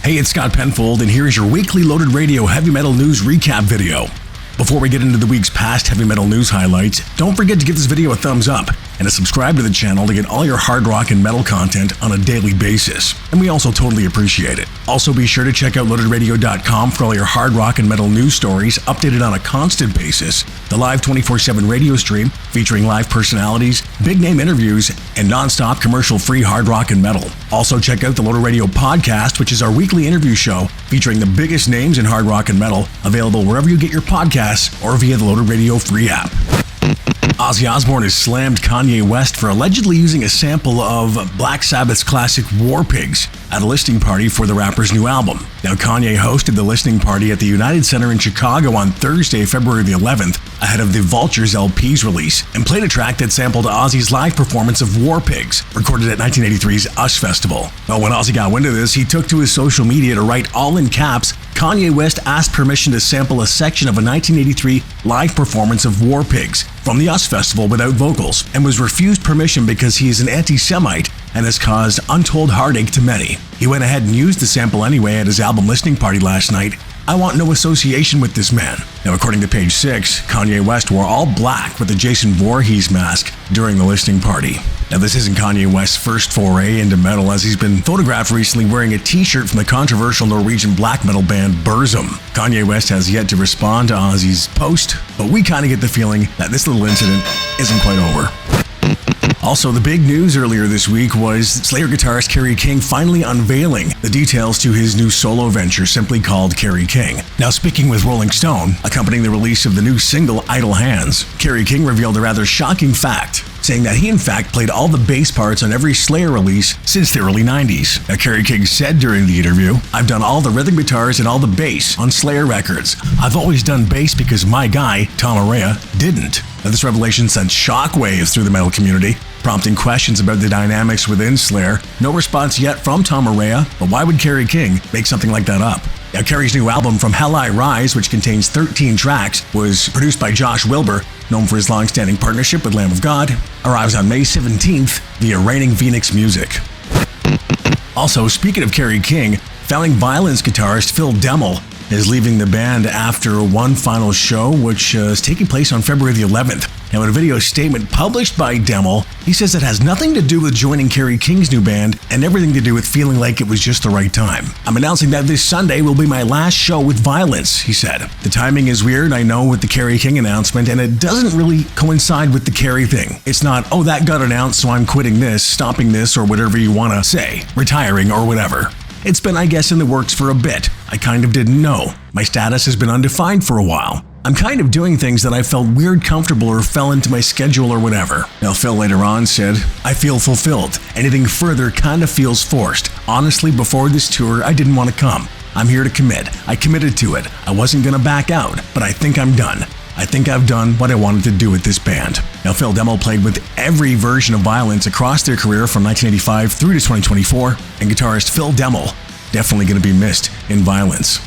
Hey, it's Scott Penfold, and here's your weekly Loaded Radio Heavy Metal News Recap video. Before we get into the week's past heavy metal news highlights, don't forget to give this video a thumbs up and to subscribe to the channel to get all your hard rock and metal content on a daily basis. And we also totally appreciate it. Also be sure to check out loadedradio.com for all your hard rock and metal news stories updated on a constant basis, the live 24/7 radio stream featuring live personalities, big name interviews, and non-stop commercial-free hard rock and metal. Also check out the Loaded Radio podcast, which is our weekly interview show featuring the biggest names in hard rock and metal, available wherever you get your podcasts or via the Loaded Radio free app. Ozzy Osbourne has slammed Kanye West for allegedly using a sample of Black Sabbath's classic War Pigs at a listening party for the rapper's new album. Now, Kanye hosted the listening party at the United Center in Chicago on Thursday, February the 11th, ahead of the Vultures LP's release, and played a track that sampled Ozzy's live performance of War Pigs, recorded at 1983's US Festival. Well, when Ozzy got wind of this, he took to his social media to write all in caps, "Kanye West asked permission to sample a section of a 1983 live performance of War Pigs from the US Festival without vocals, and was refused permission because he is an anti-Semite and has caused untold heartache to many. He went ahead and used the sample anyway at his album listening party last night. I want no association with this man." Now, according to Page 6, Kanye West wore all black with a Jason Voorhees mask during the listening party. Now, this isn't Kanye West's first foray into metal, as he's been photographed recently wearing a t-shirt from the controversial Norwegian black metal band Burzum. Kanye West has yet to respond to Ozzy's post, but we kind of get the feeling that this little incident isn't quite over. Also, the big news earlier this week was Slayer guitarist Kerry King finally unveiling the details to his new solo venture, simply called Kerry King. Now, speaking with Rolling Stone, accompanying the release of the new single Idle Hands, Kerry King revealed a rather shocking fact, saying that he in fact played all the bass parts on every Slayer release since the early 90s. Now, Kerry King said during the interview, "I've done all the rhythm guitars and all the bass on Slayer records. I've always done bass because my guy, Tom Araya, didn't." Now, this revelation sent shockwaves through the metal community, prompting questions about the dynamics within Slayer. No response yet from Tom Araya, but why would Kerry King make something like that up? Now, Kerry's new album, From Hell I Rise, which contains 13 tracks, was produced by Josh Wilbur, known for his long-standing partnership with Lamb of God, arrives on May 17th via Reigning Phoenix Music. Also, speaking of Kerry King, founding VIO-LENCE guitarist Phil Demmel is leaving the band after one final show, which is taking place on February the 11th. Now, in a video statement published by Demmel, he says it has nothing to do with joining Kerry King's new band and everything to do with feeling like it was just the right time. "I'm announcing that this Sunday will be my last show with VIO-LENCE," he said. "The timing is weird, I know, with the Kerry King announcement, and it doesn't really coincide with the Kerry thing. It's not, oh, that got announced, so I'm quitting this, stopping this, or whatever you want to say, retiring or whatever. It's been, I guess, in the works for a bit. I kind of didn't know. My status has been undefined for a while. I'm kind of doing things that I felt weird comfortable or fell into my schedule or whatever." Now, Phil later on said, "I feel fulfilled. Anything further kind of feels forced. Honestly, before this tour, I didn't want to come. I'm here to commit. I committed to it. I wasn't going to back out, but I think I'm done. I think I've done what I wanted to do with this band." Now, Phil Demmel played with every version of VIO-LENCE across their career from 1985 through to 2024, and guitarist Phil Demmel definitely going to be missed in VIO-LENCE.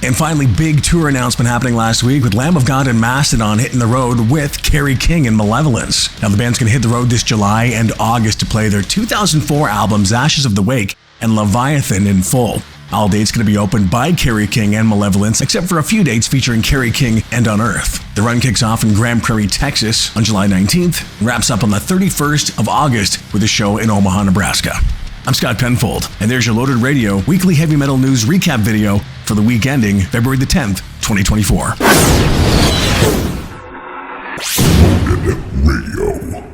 And finally, big tour announcement happening last week with Lamb of God and Mastodon hitting the road with Kerry King and Malevolence. Now, the band's going to hit the road this July and August to play their 2004 albums Ashes of the Wake and Leviathan in full. All dates going to be opened by Kerry King and Malevolence, except for a few dates featuring Kerry King and Unearth. The run kicks off in Grand Prairie, Texas on July 19th and wraps up on the 31st of August with a show in Omaha, Nebraska. I'm Scott Penfold, and there's your Loaded Radio weekly heavy metal news recap video for the week ending February the 10th, 2024. Loaded Radio.